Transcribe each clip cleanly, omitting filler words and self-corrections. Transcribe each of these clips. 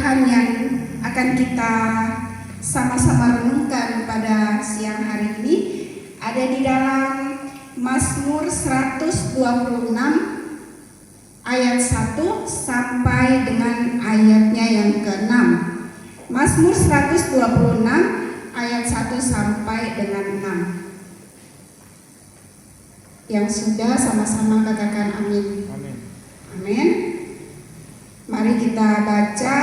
Tuhan yang akan kita sama-sama renungkan pada siang hari ini ada di dalam Mazmur 126 ayat 1 sampai dengan ayatnya yang ke-6. Mazmur 126 ayat 1 sampai dengan 6. Yang sudah sama-sama katakan amin. Amin. Amin. Mari kita baca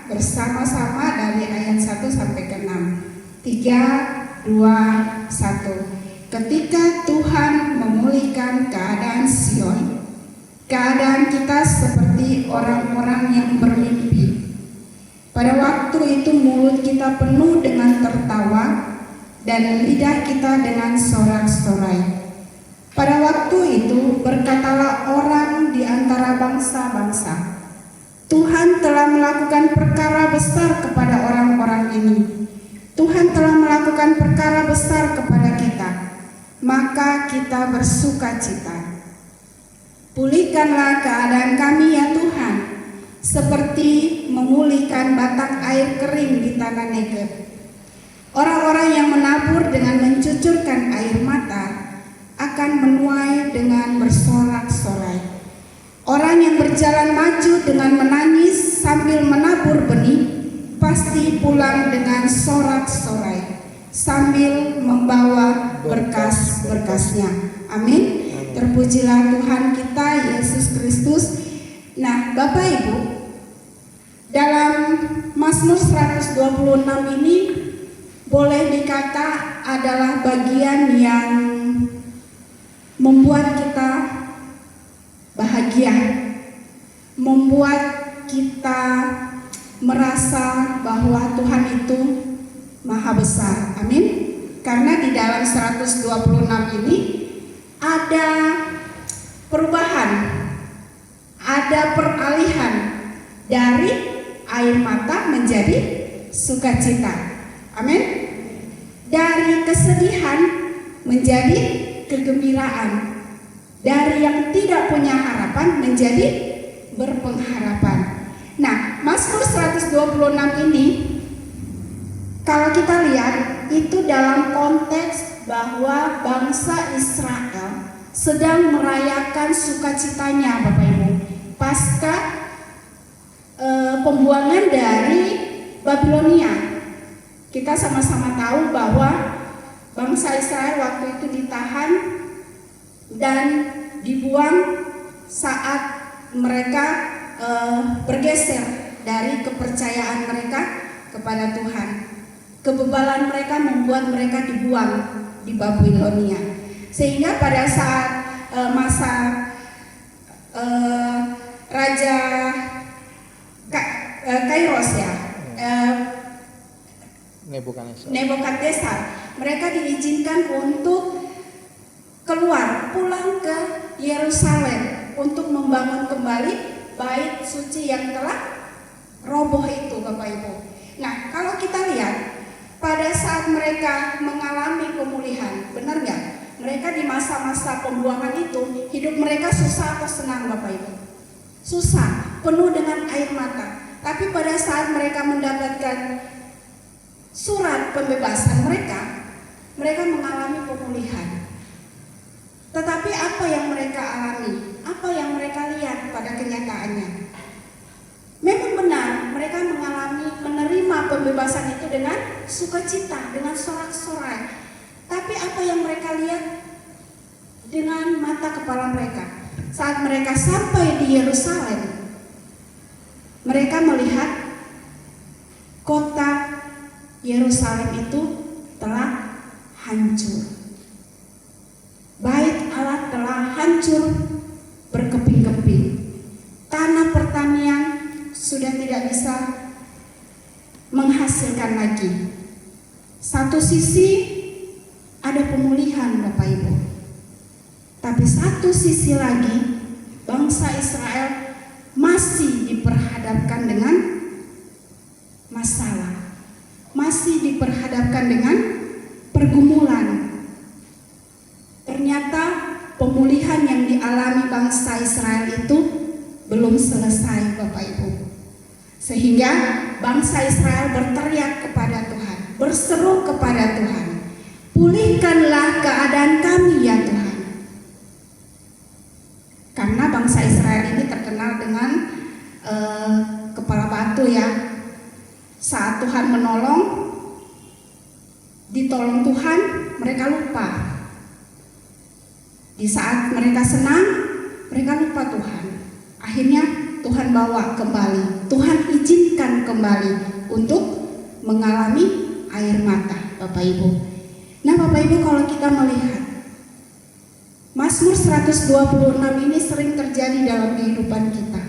bersama-sama dari ayat 1 sampai ke 6. 3, 2, 1. Ketika Tuhan memulihkan keadaan Sion, keadaan kita seperti orang-orang yang bermimpi. Pada waktu itu mulut kita penuh dengan tertawa dan lidah kita dengan sorak-sorai. Pada waktu itu berkatalah orang di antara bangsa-bangsa, Tuhan telah melakukan perkara besar kepada orang-orang ini. Tuhan telah melakukan perkara besar kepada kita, maka kita bersuka cita. Pulihkanlah keadaan kami ya Tuhan, seperti memulihkan batang air kering di tanah Negeb. Orang-orang yang menabur dengan mencucurkan air mata akan menuai dengan bersorak-sorai. Orang yang berjalan maju dengan menangis sambil menabur benih pasti pulang dengan sorak-sorai sambil membawa berkas-berkasnya. Amin. Terpujilah Tuhan kita Yesus Kristus. Nah, Bapak Ibu, dalam Mazmur 126 ini boleh dikata adalah bagian yang membuat kita bahagia, membuat kita merasa bahwa Tuhan itu maha besar. Amin. Karena di dalam 126 ini ada perubahan, ada peralihan dari air mata menjadi sukacita. Amin. Dari kesedihan menjadi kegembiraan. Dari yang tidak punya harapan menjadi berpengharapan. Nah, Mazmur 126 ini kalau kita lihat itu dalam konteks bahwa bangsa Israel sedang merayakan sukacitanya, Bapak Ibu, pasca pembuangan dari Babilonia. Kita sama-sama tahu bahwa bangsa Israel waktu itu ditahan dan dibuang saat mereka bergeser dari kepercayaan mereka kepada Tuhan. Kebebalan mereka membuat mereka dibuang di Babilonia. Sehingga pada saat masa Raja Kairos ya, Nebukadnezar, mereka diizinkan untuk keluar, pulang ke Yerusalem untuk membangun kembali bait suci yang telah roboh itu, Bapak Ibu. Nah, kalau kita lihat pada saat mereka mengalami pemulihan, benar nggak? Mereka di masa-masa pembuangan itu hidup mereka susah atau senang, Bapak Ibu? Susah, penuh dengan air mata. Tapi pada saat mereka mendapatkan surat pembebasan mereka mengalami pemulihan. Tetapi apa yang mereka alami? Apa yang mereka lihat pada kenyataannya? Memang benar, mereka menerima pembebasan itu dengan sukacita, dengan sorak-sorai. Tapi apa yang mereka lihat dengan mata kepala mereka? Saat mereka sampai di Yerusalem, mereka melihat kota Yerusalem itu telah hancur. Bait Allah telah hancur berkeping-keping. Tanah pertanian sudah tidak bisa menghasilkan lagi. Satu sisi ada pemulihan, Bapak Ibu. Tapi satu sisi lagi bangsa Israel masih diperhadapkan dengan masalah. Masih diperhadapkan dengan pergumulan. Ternyata pemulihan yang dialami bangsa Israel itu belum selesai, Bapak Ibu. Sehingga bangsa Israel berteriak kepada Tuhan, berseru kepada Tuhan, pulihkanlah keadaan kami ya Tuhan. Karena bangsa Israel ini terkenal dengan kepala batu ya. Saat Tuhan menolong, ditolong Tuhan, mereka lupa. Di saat mereka senang, mereka lupa Tuhan. Akhirnya Tuhan bawa kembali, Tuhan izinkan kembali untuk mengalami air mata, Bapak Ibu. Nah Bapak Ibu, kalau kita melihat Mazmur 126 ini sering terjadi dalam kehidupan kita.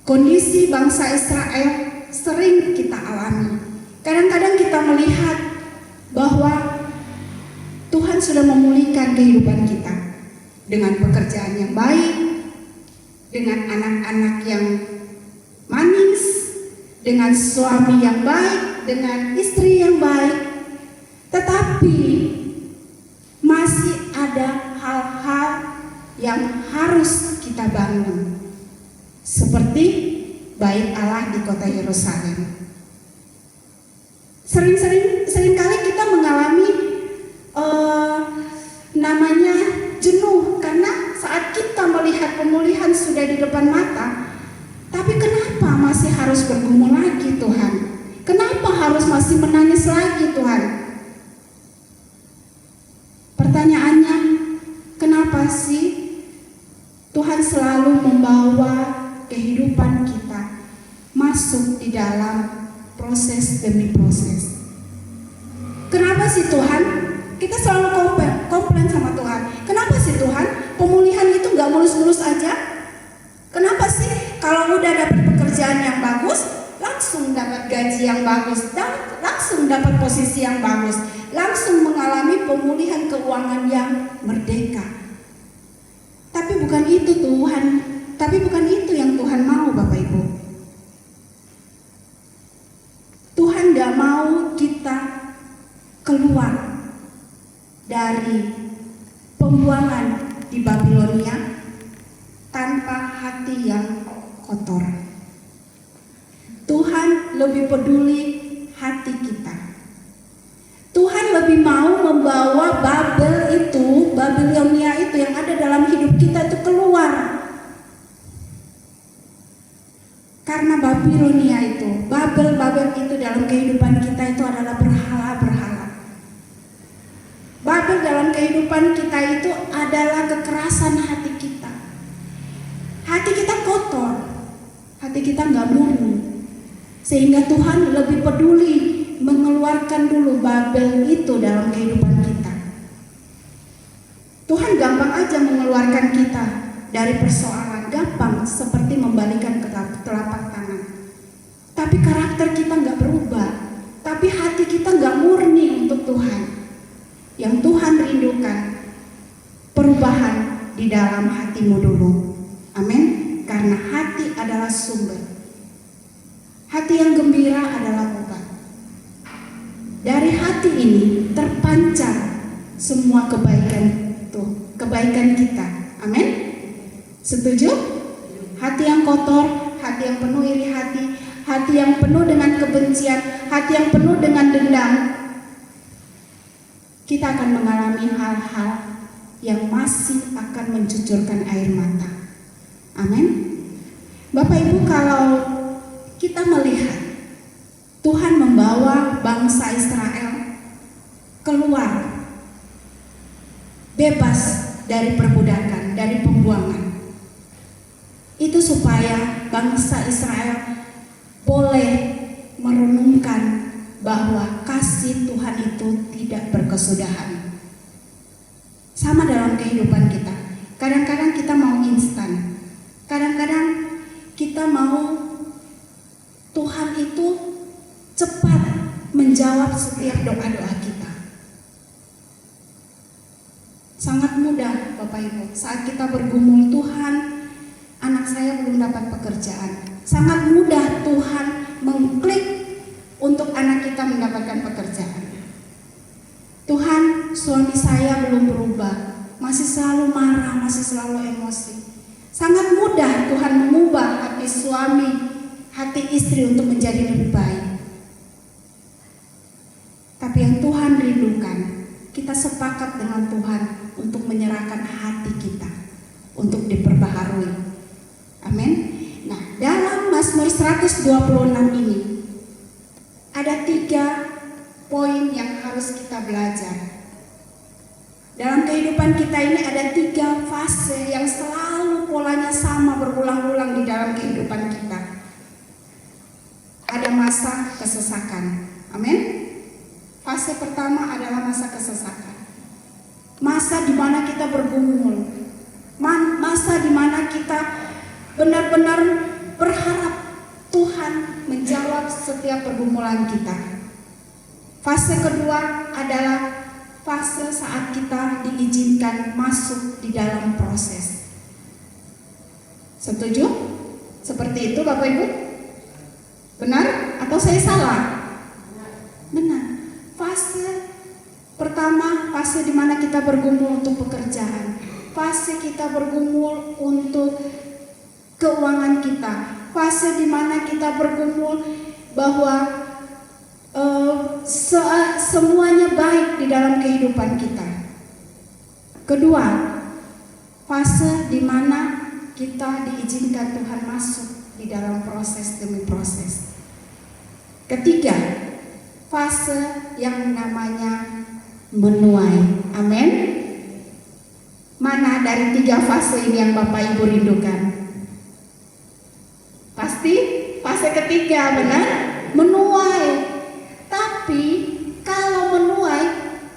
Kondisi bangsa Israel sering kita alami. Kadang-kadang kita melihat bahwa Tuhan sudah memulihkan kehidupan kita dengan pekerjaan yang baik, dengan anak-anak yang manis, dengan suami yang baik, dengan istri yang baik. Tetapi masih ada hal-hal yang harus kita bangun, seperti bait Allah di kota Yerusalem. Seringkali kita mengalami namanya jenuh, karena saat kita melihat pemulihan sudah di depan mata, tapi kenapa masih harus bergumul lagi Tuhan? Kenapa harus masih menangis lagi Tuhan? Pertanyaannya, kenapa sih Tuhan selalu membawa kehidupan kita masuk di dalam proses demi proses? Kenapa sih Tuhan? Kita selalu komplain sama Tuhan. Kenapa sih Tuhan pemulihan itu gak mulus-mulus aja? Kenapa sih kalau udah dapat pekerjaan yang bagus, langsung dapat gaji yang bagus, dan langsung dapat posisi yang bagus, langsung mengalami pemulihan keuangan yang merdeka? Tapi bukan itu Tuhan, tapi bukan itu yang Tuhan mau Bapak Ibu. Tuhan gak mau kita keluar dari pembuangan di Babilonia tanpa hati yang kotor. Tuhan lebih peduli hati kita. Tuhan lebih mau membawa Babilonia itu yang ada dalam hidup kita itu keluar. Karena Babilonia itu, Babel itu dalam kehidupan kita itu adalah berhala-berhala. Babel dalam kehidupan kita itu adalah kekerasan hati kita. Hati kita kotor, hati kita nggak murni, sehingga Tuhan lebih peduli mengeluarkan dulu Babel itu dalam kehidupan kita. Tuhan gampang aja mengeluarkan kita dari persoalan, gampang seperti membalikan telapak tangan. Tapi karakter kita nggak berubah, tapi hati kita nggak murni untuk Tuhan. Yang Tuhan rindukan perubahan di dalam hatimu dulu. Amin. Karena hati adalah sumber. Hati yang gembira adalah obat. Dari hati ini terpancar semua kebaikan kita. Amin. Setuju? Hati yang kotor, hati yang penuh iri hati yang penuh dengan kebencian, hati yang penuh dengan dendam, kita akan mengalami hal-hal yang masih akan mencucurkan air mata. Amin. Bapak Ibu, kalau kita melihat Tuhan membawa bangsa Israel keluar bebas dari perbudakan, dari pembuangan, itu supaya bangsa Israel boleh merenungkan bahwa kasih Tuhan itu tidak berkesudahan. Sama dalam kehidupan kita. Kadang-kadang kita mau instan. Kadang-kadang kita mau Tuhan itu cepat menjawab setiap doa-doa kita. Sangat mudah Bapak Ibu. Saat kita bergumul, Tuhan, anak saya belum dapat pekerjaan. Sangat mudah Tuhan mengklik untuk anak kita mendapatkan pekerjaan. Tuhan, suami saya belum berubah, masih selalu marah, masih selalu emosi. Sangat mudah Tuhan mengubah hati suami, hati istri untuk menjadi lebih baik. Tapi yang Tuhan rindukan, kita sepakat dengan Tuhan untuk menyerahkan hati kita untuk diperbaharui. Amin. Nah, dalam Mazmur 126 ini ada 3 poin yang harus kita belajar. Dalam kehidupan kita ini ada 3 fase yang selalu polanya sama, berulang-ulang di dalam kehidupan kita. Ada masa kesesakan. Amin. Fase pertama adalah masa kesesakan. Masa di mana kita bergumul. Masa di mana kita benar-benar berharap Tuhan menjawab setiap pergumulan kita. Fase kedua adalah fase saat kita diizinkan masuk di dalam proses. Setuju? Seperti itu Bapak Ibu? Benar atau saya salah? Benar. Fase pertama, fase di mana kita bergumul untuk pekerjaan. Fase kita bergumul untuk keuangan kita. Fase di mana kita bergumul bahwa semuanya baik di dalam kehidupan kita. Kedua, fase di mana kita diizinkan Tuhan masuk di dalam proses demi proses. Ketiga, fase yang namanya menuai. Amin. Mana dari 3 fase ini yang Bapak Ibu rindukan? Pasti fase ketiga, benar? Menuai. Tapi kalau menuai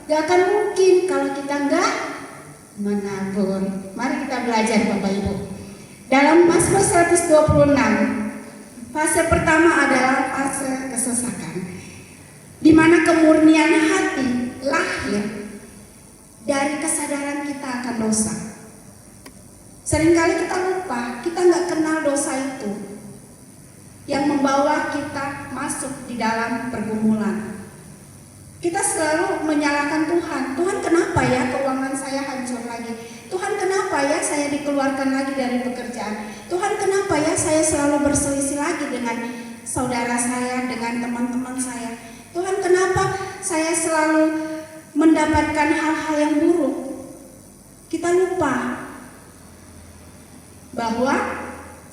gak akan mungkin kalau kita nggak menabur. Mari kita belajar Bapak Ibu. Dalam Mazmur 126, fase pertama adalah fase kesesakan, di mana kemurnian hati lahir dari kesadaran kita akan dosa. Seringkali kita lupa, kita nggak kenal dosa itu yang membawa kita masuk di dalam pergumulan. Kita selalu menyalahkan Tuhan. Tuhan, kenapa ya keuangan saya hancur lagi? Tuhan, kenapa ya saya dikeluarkan lagi dari pekerjaan? Tuhan, kenapa ya saya selalu berselisih lagi dengan saudara saya, dengan teman-teman saya? Tuhan, kenapa saya selalu mendapatkan hal-hal yang buruk? Kita lupa bahwa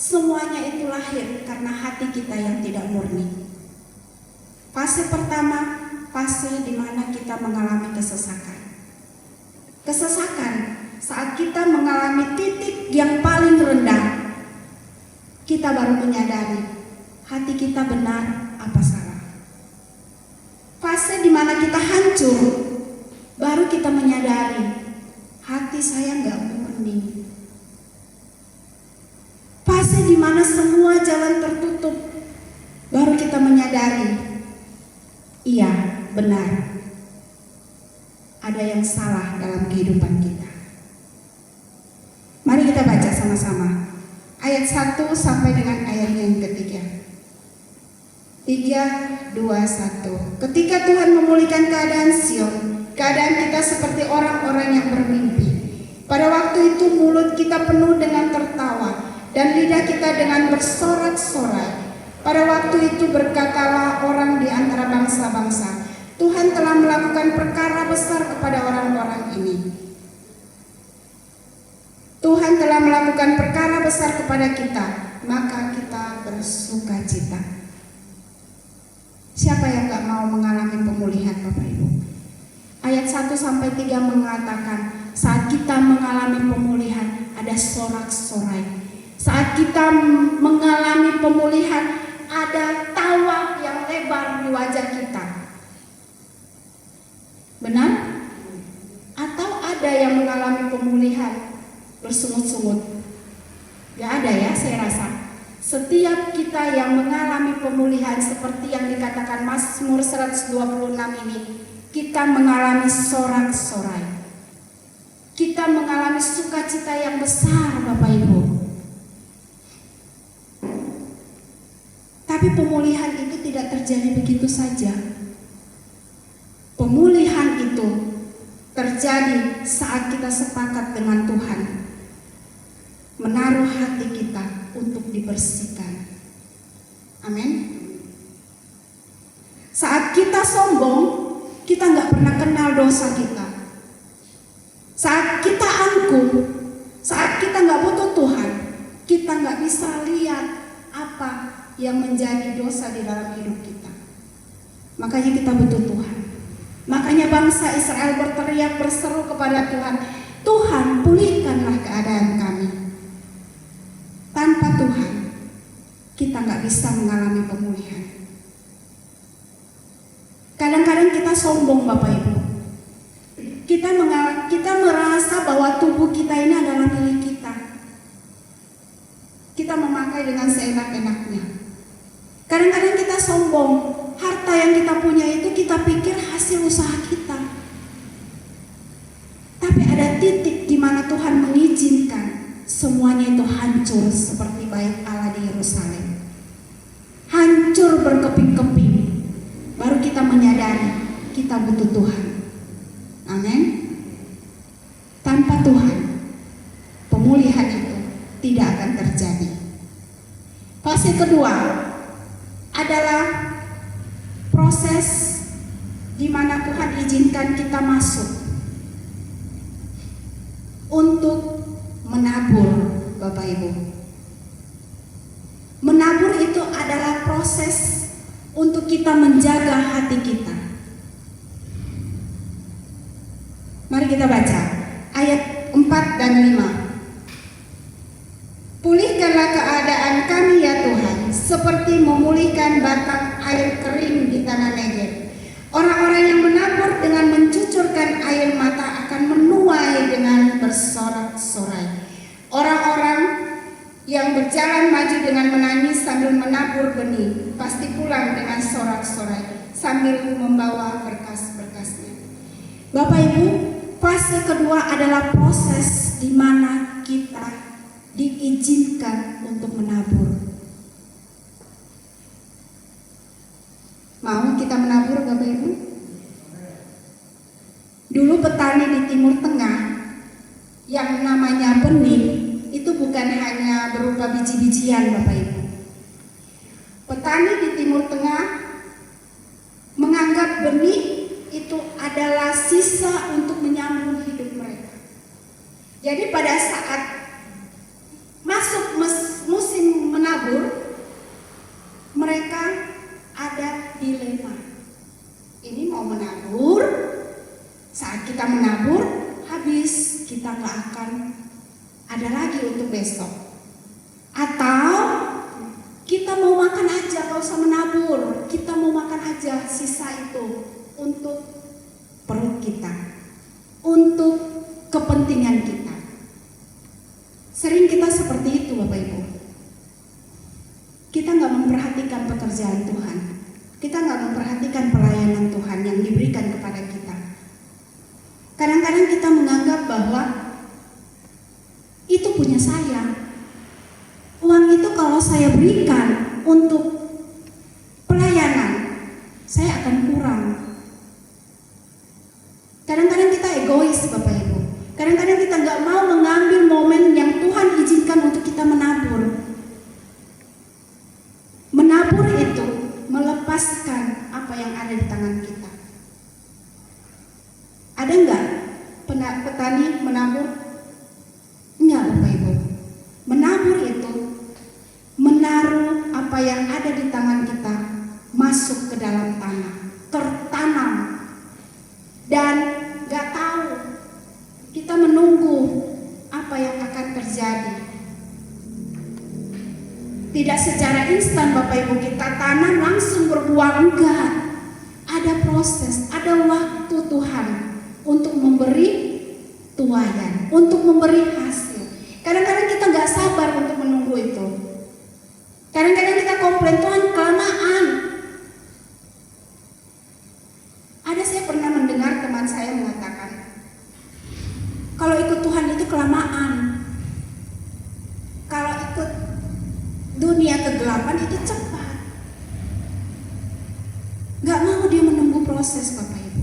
semuanya itu lahir karena hati kita yang tidak murni. Fase pertama, fase di mana kita mengalami kesesakan. Kesesakan saat kita mengalami titik yang paling rendah, kita baru menyadari hati kita benar apa salah. Fase di mana kita hancur, baru kita menyadari hati saya nggak murni. Fase di mana semua jalan tertutup, baru kita menyadari, iya benar, ada yang salah dalam kehidupan kita. Mari kita baca sama-sama ayat 1 sampai dengan ayat yang ketiga. 3, 2, 1. Ketika Tuhan memulihkan keadaan Sion, keadaan kita seperti orang-orang yang bermimpi. Pada waktu itu mulut kita penuh dengan tertawa dan lidah kita dengan bersorak-sorai. Pada waktu itu berkatalah orang di antara bangsa-bangsa, Tuhan telah melakukan perkara besar kepada orang-orang ini. Tuhan telah melakukan perkara besar kepada kita, maka kita bersuka cita. Siapa yang gak mau mengalami pemulihan Bapak Ibu? Ayat 1 sampai 3 mengatakan, saat kita mengalami pemulihan ada sorak-sorai. Saat kita mengalami pemulihan ada tawa yang lebar di wajah kita. Benar? Atau ada yang mengalami pemulihan bersungut-sungut? Gak ada ya, saya rasa. Setiap kita yang mengalami pemulihan seperti yang dikatakan Mazmur 126 ini, kita mengalami sorak-sorai. Kita mengalami sukacita yang besar Bapak Ibu. Tapi pemulihan itu tidak terjadi begitu saja. Pemulihan itu terjadi saat kita sepakat dengan Tuhan, menaruh hati kita untuk dibersihkan. Amin. Saat kita sombong, kita nggak pernah kenal dosa kita. Saat kita angkuh, saat kita nggak butuh Tuhan, kita nggak bisa lihat apa yang menjadi dosa di dalam hidup kita. Makanya kita butuh Tuhan. Makanya bangsa Israel berteriak berseru kepada Tuhan, Tuhan pulihkanlah keadaan kami. Tanpa Tuhan, kita nggak bisa mengalami pemulihan. Kadang-kadang kita sombong Bapak Ibu. Kita merasa bahwa tubuh kita ini adalah milik kita. Kita memakai dengan seenak-enaknya. Kadang-kadang kita sombong, harta yang kita punya itu kita pikir hasil usaha kita. Tapi ada titik di mana Tuhan mengizinkan semuanya itu hancur seperti bait Allah di Yerusalem. Hancur berkeping-keping. Baru kita menyadari kita butuh Tuhan. Amin. Tanpa Tuhan, pemulihan itu tidak akan terjadi. Fase kedua adalah proses di mana Tuhan izinkan kita masuk untuk menabur, Bapak Ibu. Menabur itu adalah proses untuk kita menjaga hati kita. Mari kita baca ayat 4 dan 5. Pulihkanlah keadaan kami ya Tuhan, seperti memulihkan batang air kering di tanah Negev. Orang-orang yang menabur dengan mencucurkan air mata akan menuai dengan bersorak-sorai. Orang-orang yang berjalan maju dengan menangis sambil menabur benih pasti pulang dengan sorak-sorai sambil membawa berkas-berkasnya. Bapak Ibu, fase kedua adalah proses di mana kita diizinkan untuk menabur. Mau kita menabur Bapak Ibu? Dulu petani di Timur Tengah yang namanya benih itu bukan hanya berupa biji-bijian Bapak Ibu. Petani di Timur Tengah menganggap benih itu adalah sisa untuk menyambung hidup mereka. Jadi pada saat masuk musim menabur, mereka ada dilema. Ini mau menabur, saat kita menabur habis, kita nggak akan ada lagi untuk besok. Atau kita mau makan aja, gak usah menabur, kita mau makan aja sisa itu untuk perut kita, untuk kepentingan kita. Sering kita seperti itu Bapak Ibu. Kita gak memperhatikan pekerjaan Tuhan, kita gak memperhatikan pelayanan Tuhan yang diberikan kepada kita. Kadang-kadang kita menganggap bahwa itu punya saya. Uang itu kalau saya berikan untuk pelayanan, saya akan kurang. Kadang-kadang kita egois Bapak Ibu. Kadang-kadang kita nggak mau mengambil momen yang Tuhan izinkan untuk kita menabur. Menabur itu melepaskan apa yang ada di tangan kita. Ada nggak petani menabur? Enggak Bapak Ibu. Menabur itu menaruh apa yang ada di tangan kita masuk ke dalam tanah, tertanam, dan gak tahu, kita menunggu apa yang akan terjadi. Tidak secara instan Bapak Ibu kita tanam langsung berbuah, enggak. Ada proses, ada waktu Tuhan untuk memberi tuaian, untuk memberi hasil. Kadang-kadang kita gak sabar untuk menunggu itu. Kadang-kadang kita komplain, Tuhan kelamaan. Saya pernah mendengar teman saya mengatakan, kalau ikut Tuhan itu kelamaan. Kalau ikut dunia kegelapan itu cepat. Gak mau dia menunggu proses Bapak Ibu.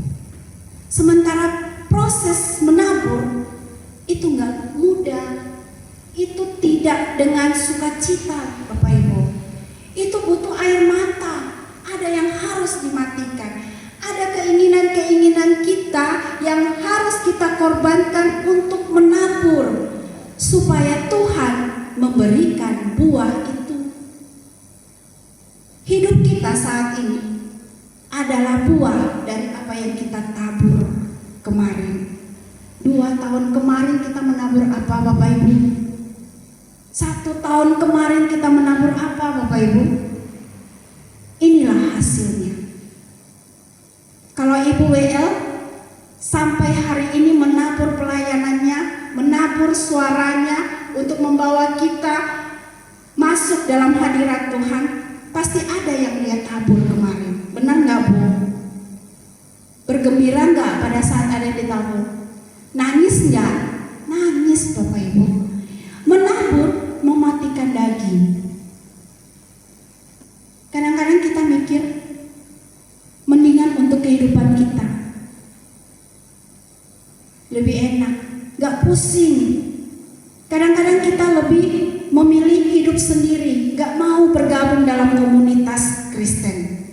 Sementara proses menabur itu gak mudah. Itu tidak dengan sukacita Bapak Ibu. Itu butuh air memberikan buah itu. Hidup kita saat ini adalah buah dari apa yang kita tabur kemarin. 2 tahun kemarin kita menabur apa, Bapak Ibu? 1 tahun kemarin kita menabur apa, Bapak Ibu? Inilah hasilnya. Kalau Ibu WL sampai hari ini menabur pelayanannya, menabur suaranya untuk membawa kita masuk dalam hadirat Tuhan, pasti ada yang dia tabur kemarin. Benar nggak, Bu? Bergembira nggak pada saat ada yang ditabur? Nangis nggak? Nangis, Bapak Ibu. Menabur mematikan daging. Kadang-kadang kita mikir mendingan untuk kehidupan kita lebih enak, gak pusing. Kadang-kadang kita lebih memilih hidup sendiri, gak mau bergabung dalam komunitas Kristen.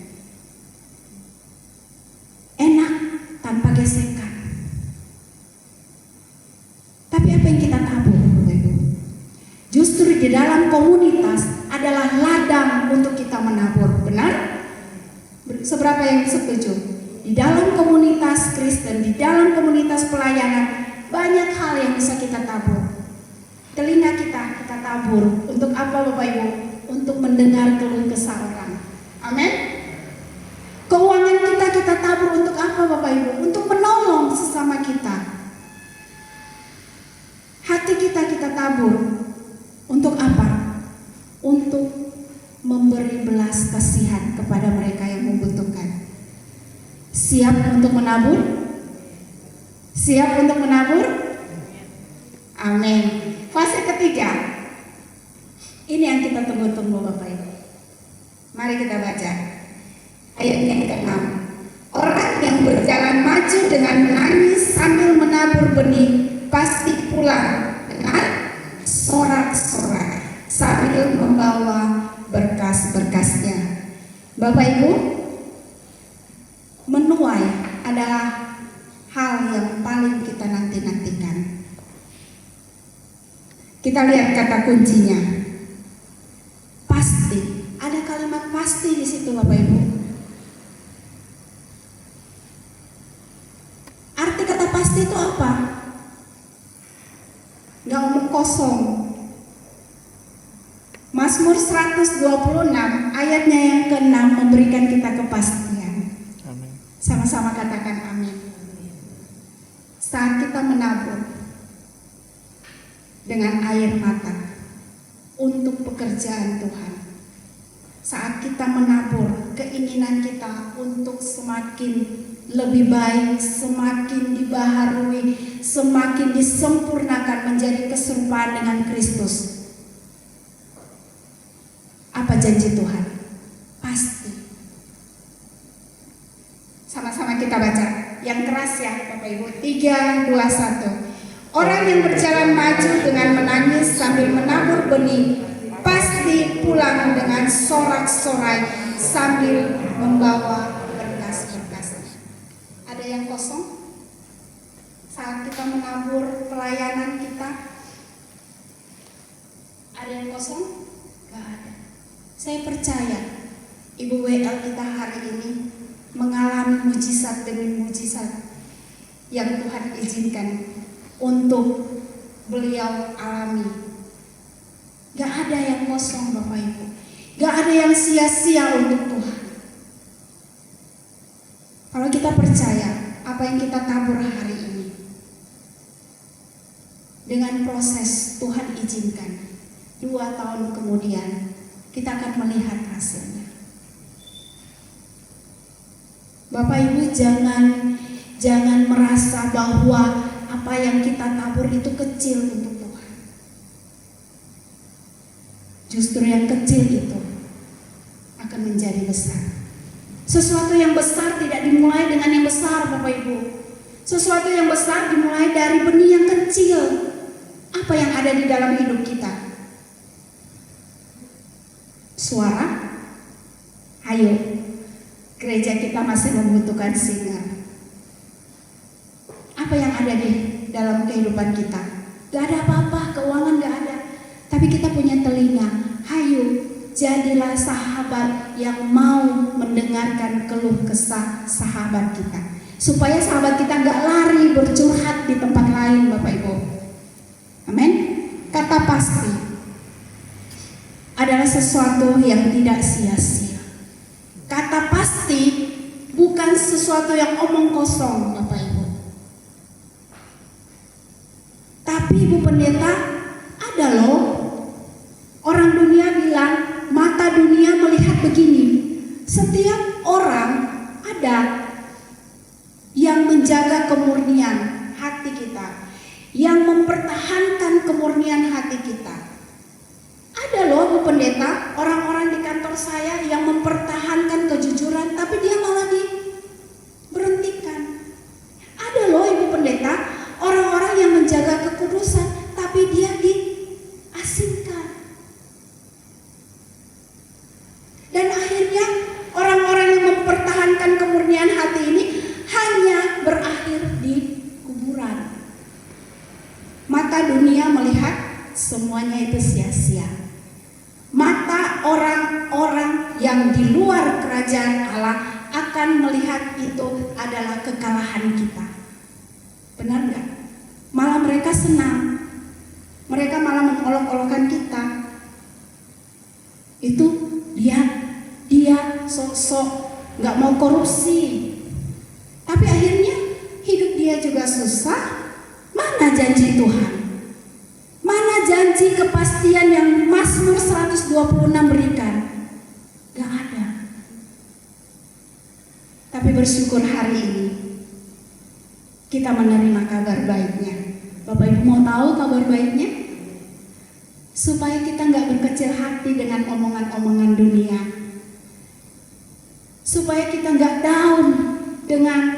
Enak tanpa gesekan. Tapi apa yang kita tabur, Bapak Ibu? Justru di dalam komunitas adalah ladang untuk kita menabur, benar? Seberapa yang setuju? Di dalam komunitas Kristen, di dalam komunitas pelayanan, banyak hal yang bisa kita tabur. Telinga kita tabur. Untuk apa, Bapak Ibu? Untuk mendengar keluh kesah orang. Amin. Keuangan kita tabur untuk apa, Bapak Ibu? Untuk menolong sesama kita. Hati kita tabur. Untuk apa? Untuk memberi belas kasihan kepada mereka yang membutuhkan. Siap untuk menabur? Siap untuk menabur? Amin. Fase ketiga. Ini yang kita tunggu-tunggu, Bapak Ibu. Mari kita baca ayat yang ke-6. Orang yang berjalan maju dengan menangis sambil menabur benih pasti pulang dengan sorak-sorai sambil membawa berkas-berkasnya. Bapak Ibu, menuai adalah hal yang paling kita nanti-nantikan. Kita lihat kata kuncinya. Pasti. Ada kalimat pasti di situ, Bapak Ibu. Arti kata pasti itu apa? Gak omong kosong. Mazmur 126 ayatnya yang ke-6 memberikan kita kepastian. Amin. Sama-sama katakan amin. Saat kita menabur dengan air mata untuk pekerjaan Tuhan, saat kita menabur keinginan kita untuk semakin lebih baik, semakin dibaharui, semakin disempurnakan menjadi keserupaan dengan Kristus. Apa janji Tuhan? Pasti. Sama-sama kita baca. Yang keras ya, Bapak Ibu. 3, 2, 1. Orang yang berjalan maju dengan menangis sambil menabur benih pasti pulang dengan sorak-sorai sambil membawa berkas-berkas. Ada yang kosong? Saat kita menabur pelayanan kita, ada yang kosong? Gak ada. Saya percaya Ibu WL kita hari ini mengalami mujizat demi mujizat yang Tuhan izinkan untuk beliau alami. Gak ada yang kosong, Bapak Ibu. Gak ada yang sia-sia untuk Tuhan. Kalau kita percaya apa yang kita tabur hari ini, dengan proses Tuhan izinkan 2 tahun kemudian kita akan melihat hasilnya. Bapak Ibu jangan merasa bahwa apa yang kita tabur itu kecil untuk Tuhan. Justru yang kecil itu akan menjadi besar. Sesuatu yang besar tidak dimulai dengan yang besar, Bapak Ibu. Sesuatu yang besar dimulai dari benih yang kecil. Apa yang ada di dalam hidup kita? Suara, ayo, gereja kita masih membutuhkan singer. Apa yang ada di dalam kehidupan kita? Gak ada apa-apa, keuangan gak ada. Tapi kita punya telinga. Hayo, jadilah sahabat yang mau mendengarkan keluh kesah sahabat kita, supaya sahabat kita nggak lari bercurhat di tempat lain, Bapak Ibu. Amin. Kata pasti adalah sesuatu yang tidak sia-sia. Kata pasti bukan sesuatu yang omong kosong, Bapak Ibu. Tapi Ibu Pendeta, ada loh orang dunia bilang, mata dunia melihat begini. Setiap orang ada yang menjaga kemurnian hati kita, yang mempertahankan kemurnian hati kita. Ada loh Bu Pendeta, orang-orang di kantor saya yang mempertahankan kejujuran, tapi dia malah diberhentikan. Ada loh Ibu Pendeta, orang-orang yang menjaga kekudusan, tapi dia diasingkan. Dan akhirnya orang-orang yang mempertahankan kemurnian hati ini hanya berakhir di kuburan. Mata dunia melihat semuanya itu sia-sia. Mata orang-orang yang di luar kerajaan Allah akan melihat itu adalah kekalahan kita. Benar nggak? Malah mereka senang. Mereka malah mengolok-olokkan kita. Itu dia sok-sok nggak mau korupsi. Tapi akhirnya hidup dia juga susah. Mana janji Tuhan? Mana janji kepastian yang Mazmur 126 berikan? Gak ada. Tapi bersyukur hari ini kita menerima kabar baiknya. Bapak Ibu mau tahu kabar baiknya? Supaya kita gak berkecil hati dengan omongan-omongan dunia. Supaya kita gak down dengan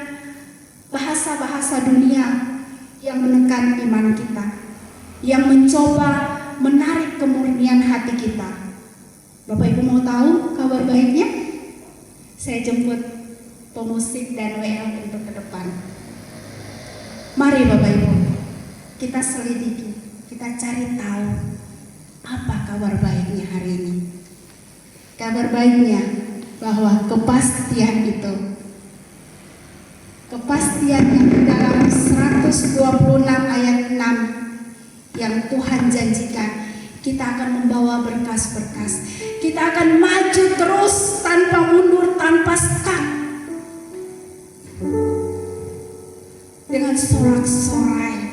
bahasa-bahasa dunia yang menekan iman kita, yang mencoba menarik kemurnian hati kita. Bapak Ibu mau tahu kabar baiknya? Saya jemput pemusik dan WL untuk ke depan. Mari Bapak Ibu, kita selidiki, kita cari tahu apa kabar baiknya hari ini. Kabar baiknya bahwa kepastian itu, kepastian yang di dalam 126 ayat 6 yang Tuhan janjikan, kita akan membawa berkas-berkas. Kita akan maju terus tanpa mundur, tanpa stuck. Dengan sorak-sorai,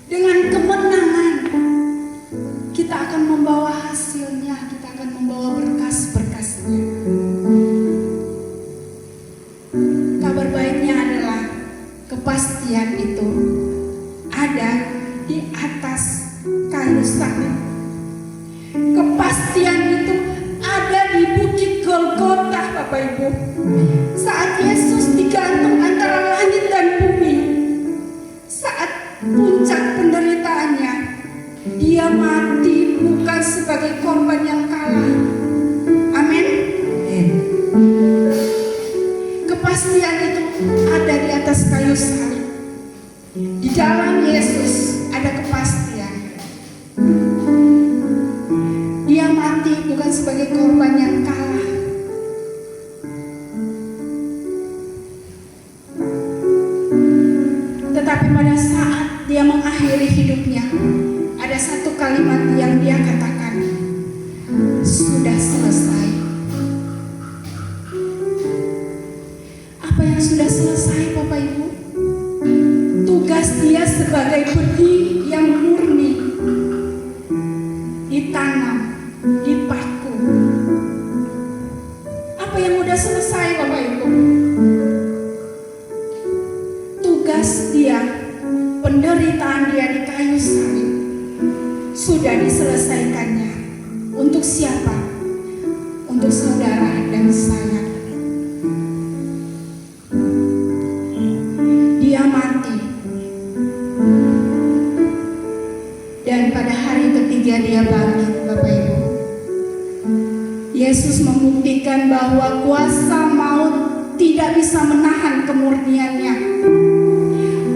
dengan kemenangan, kita akan membawa hasilnya, kita akan membawa berkas-berkasnya. Kabar baiknya adalah kepastian itu ada di atas kayu salib. Kepastian itu ada di bukit Golgota, Bapak Ibu. Saat Yesus digantung antara langit dan bumi, saat puncak penderitaannya, dia mati bukan sebagai korban yang kalah. Amin. Kepastian itu ada di atas kayu salib. Di dalam Yesus ada kepastian. Dia mati bukan sebagai korban yang kalah. Tetapi pada saat dia mengakhiri hidupnya, ada satu kalimat yang dia katakan, sudah selesai. Apa yang sudah selesai, Bapak Ibu? Tugas dia sebagai benih yang murni, ditanam, dipaku. Apa yang sudah selesai, Bapak Ibu? Tugas dia, penderitaan dia di kayu salib sudah diselesaikannya. Untuk siapa? Untuk saudara dan saya. Dia mati, dan pada hari ketiga dia bangkit, Bapak Ibu. Yesus membuktikan bahwa kuasa maut tidak bisa menahan kemurniannya.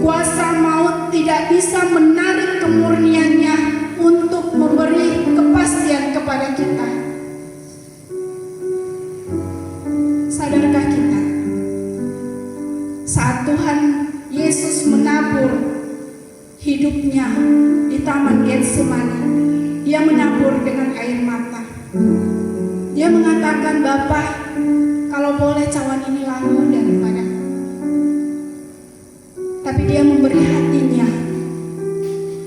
Kuasa maut tidak bisa menarik kemurniannya untuk memberi kepada kita. Sadarkah kita saat Tuhan Yesus menabur hidupnya di Taman Getsemani, dia menabur dengan air mata. Dia mengatakan, "Bapa, kalau boleh cawan ini lalu daripadaku." Tapi dia memberi hatinya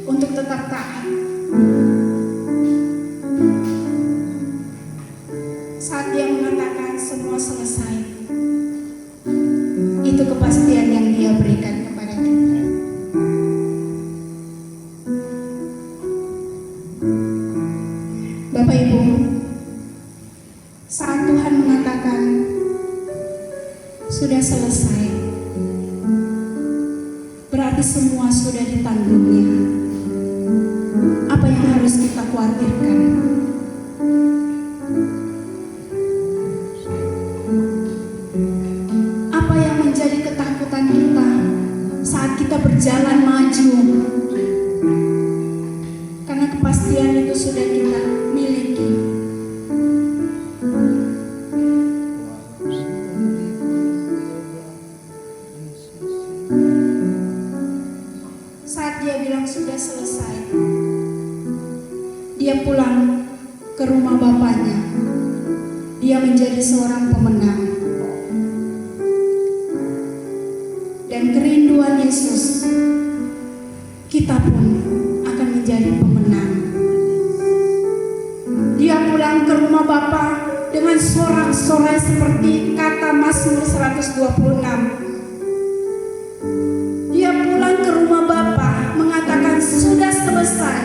untuk tetap taat. Saat dia mengatakan semua selesai, itu kepastian yang dia berikan kepada kita. Bapak Ibu, saat Tuhan mengatakan sudah selesai, berarti semua sudah ditanggungnya. Apa yang harus kita khawatirkan? Apa yang menjadi ketakutan kita saat kita berjalan maju? Karena kepastian itu sudah kita miliki. Saat dia bilang sudah selesai, dia pulang ke rumah bapaknya. Dia menjadi seorang pemenang. Dan kerinduan Yesus, kita pun akan menjadi pemenang. Dia pulang ke rumah Bapa dengan sorak-sorai seperti kata Mazmur 126. Dia pulang ke rumah Bapa mengatakan sudah selesai,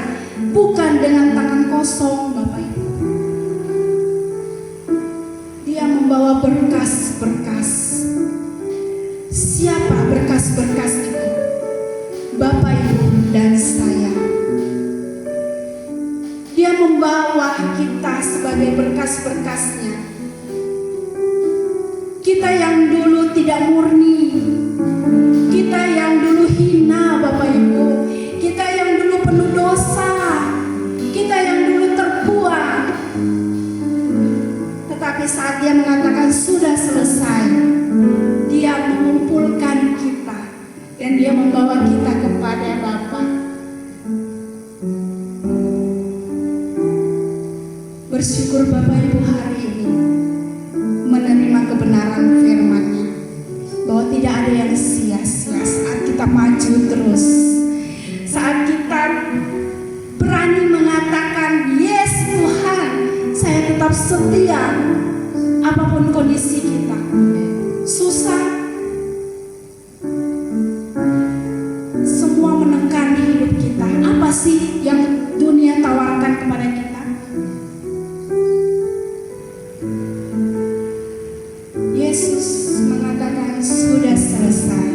bukan dengan tangan kosong, Bapak Ibu. Dia membawa berkas-berkas. Siapa berkas-berkas itu? Bapak Ibu dan saya. Dia membawa kita sebagai berkas-berkasnya. Kita yang dulu tidak murni, kita yang dulu hina, Bapak Ibu, kita yang dulu penuh dosa, kita yang dulu terbuang. Tetapi saat dia mengatakan sudah selesai, dia mengumpulkan kita dan dia membawa kita kepada Bapa. Bersyukur Bapak Ibu hari ini menerima kebenaran firman-Nya, bahwa tidak ada yang sia-sia saat kita maju terus. Saat kita berani mengatakan, "Yes Tuhan, saya tetap setia." Apapun kondisi kita, susah, semua menekan hidup kita. Apa sih yang dunia tawarkan kepada kita? Yesus mengatakan sudah selesai.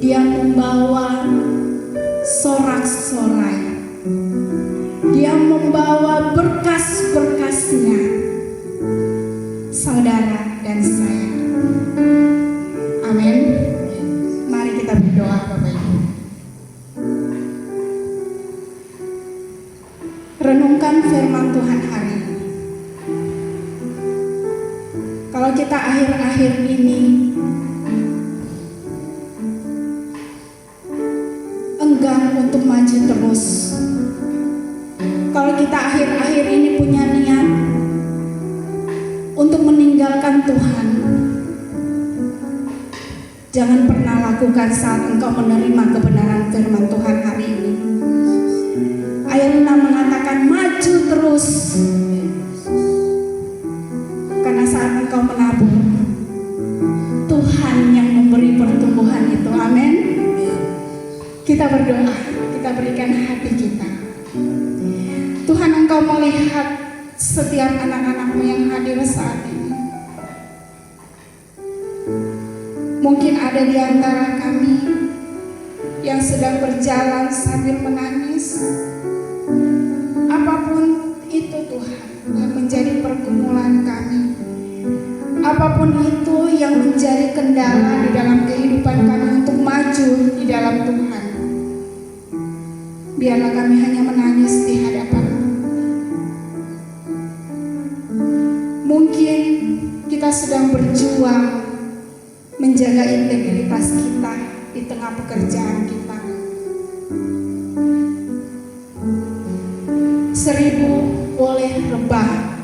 Dia membawa sorak-sorai. Dia membawa berkas-berkasnya. Saudara dan saya. Amin. Mari kita berdoa, Bapak Ibu. Renungkan firman Tuhan hari ini. Kalau kita akhir-akhir ini enggan untuk maju terus, kalau kita akhir-akhir ini punya niat untuk meninggalkan Tuhan, jangan pernah lakukan saat engkau menerima kebenaran firman Tuhan hari ini. Ayat 6 mengatakan maju terus, karena saat engkau menabur, Tuhan yang memberi pertumbuhan itu. Amin. Kita berdoa, kita berikan hati kita. Tuhan, engkau melihat setiap anak-anak-Mu yang hadir saat ini. Mungkin ada di antara kami yang sedang berjalan sambil menangis. Apapun itu Tuhan yang menjadi pergumulan kami, apapun itu yang menjadi kendala di dalam kehidupan kami untuk maju di dalam Tuhan, biarlah kami hanya menangis di hadapan-Mu. kita sedang berjuang menjaga integritas kita di tengah pekerjaan kita. 1000 boleh rebah,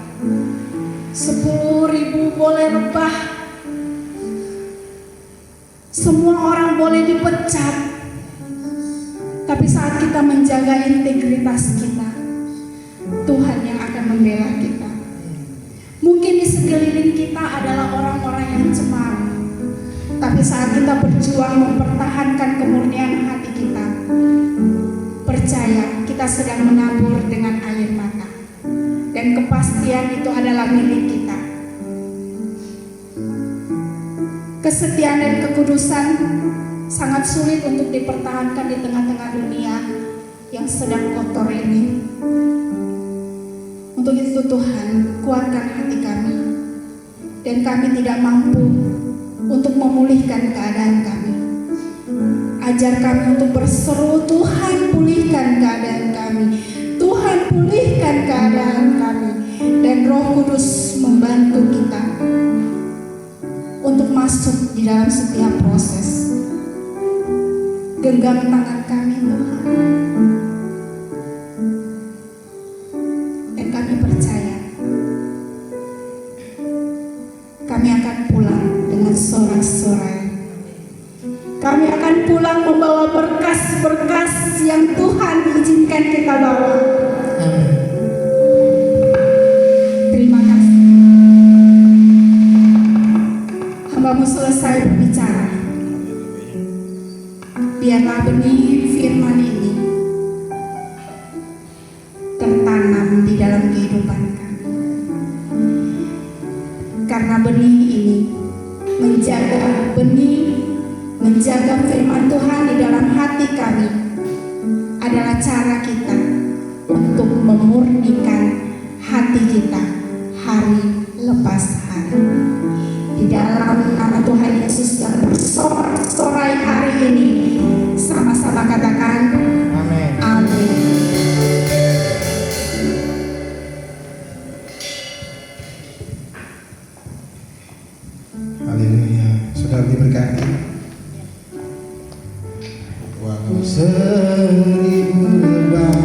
10.000 boleh rebah, semua orang boleh dipecat, tapi saat kita menjaga integritas kita, Tuhan yang akan membela kita. Mungkin di sekeliling kita adalah orang-orang yang cemara, tapi saat kita berjuang mempertahankan kemurnian hati kita, percaya kita sedang menabur dengan air mata, dan kepastian itu adalah milik kita. Kesetiaan dan kekudusan sangat sulit untuk dipertahankan di tengah-tengah dunia yang sedang kotor ini. Untuk itu Tuhan, kuatkan hati kami, dan kami tidak mampu untuk memulihkan keadaan kami. Ajar kami untuk berseru, Tuhan pulihkan keadaan kami, Tuhan pulihkan keadaan kami, dan Roh Kudus membantu kita untuk masuk di dalam setiap proses. Genggam tangan kami Tuhan, dan kami percaya kami akan pulang dengan sorak-sorai. Kami akan pulang membawa berkas-berkas yang Tuhan izinkan kita bawa. Terima kasih. Hamba-Mu selesai berbicara. Biarlah benih firman ini tertanam di dalam kehidupan kami. Karena benih ini menjaga firman Tuhan di dalam hati kami adalah cara kita untuk memurnikan hati kita hari lepas hari. Di dalam nama Tuhan Yesus yang bersorak-sorai hari ini, sama-sama katakan amin. Amin. Haleluya. Saudara diberkati. Walau 1000 rebah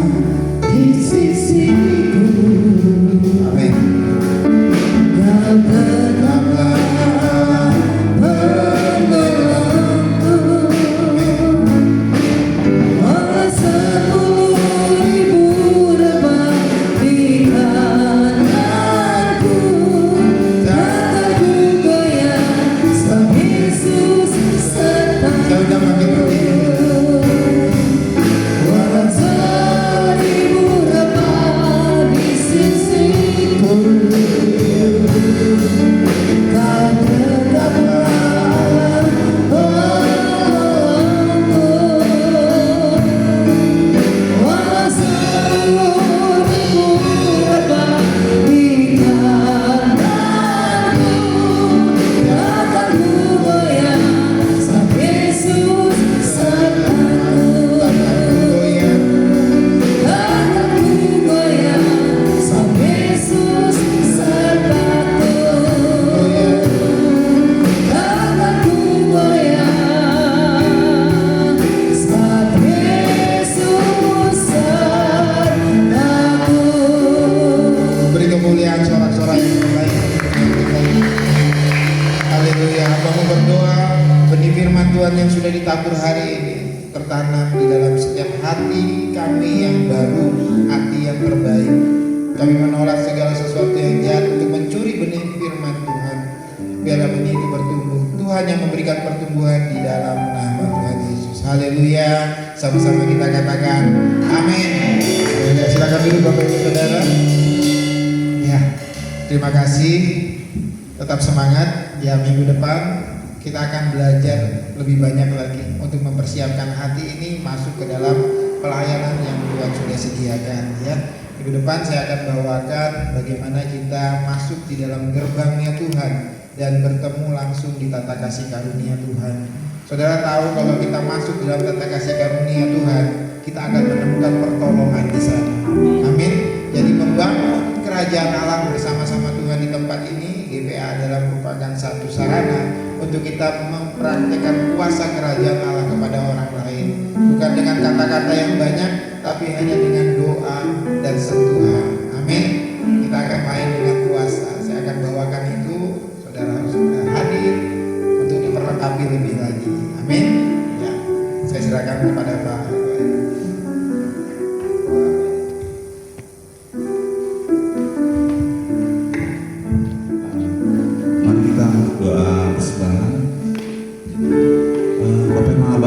di sisiku, amin. Kau tetaplah penolongku. Walau 10.000 rebah di kananku, takkan ku goyah sebab Yesus sertaku. Walau 1000 rebah di sisiku, kau tetaplah penolongku. Walau 10.000 rebah di kananku, takkan ku goyah sebab Yesus sertaku. Takkan ku goyah sebab Yesus sertaku. Takkan ku goyah sebab Yesus sertaku. Beri kemuliaan sorak-sorai yang terbaik. Haleluya. Hamba-Mu berdoa, benih firman Tuhan yang sudah ditabur hari ini tertanam di dalam setiap hati kami yang baru, hati yang terbaik. Kami menolak segala sesuatu yang jahat untuk mencuri benih firman Tuhan. Biarlah benih itu bertumbuh. Tuhan yang memberikan pertumbuhan di dalam nama Tuhan Yesus. Haleluya. Sama-sama kita katakan amin. Haleluya. Silakan dulu Bapak Ibu Saudara. Ya, terima kasih. Tetap semangat. Ya, minggu depan kita akan belajar lebih banyak lagi untuk mempersiapkan hati ini masuk ke dalam pelayanan yang Tuhan sudah sediakan. Ya, minggu depan saya akan bawakan bagaimana kita masuk di dalam gerbangnya Tuhan dan bertemu langsung di tata kasih karunia Tuhan. Saudara tahu kalau kita masuk di dalam tata kasih karunia Tuhan, kita akan menemukan pertolongan di sana. Amin. Jadi membangun kerajaan Allah bersama-sama Tuhan di tempat ini. GPA adalah merupakan satu sarana untuk kita mempraktekkan kuasa kerajaan Allah kepada orang lain, bukan dengan kata-kata yang banyak, tapi hanya dengan doa,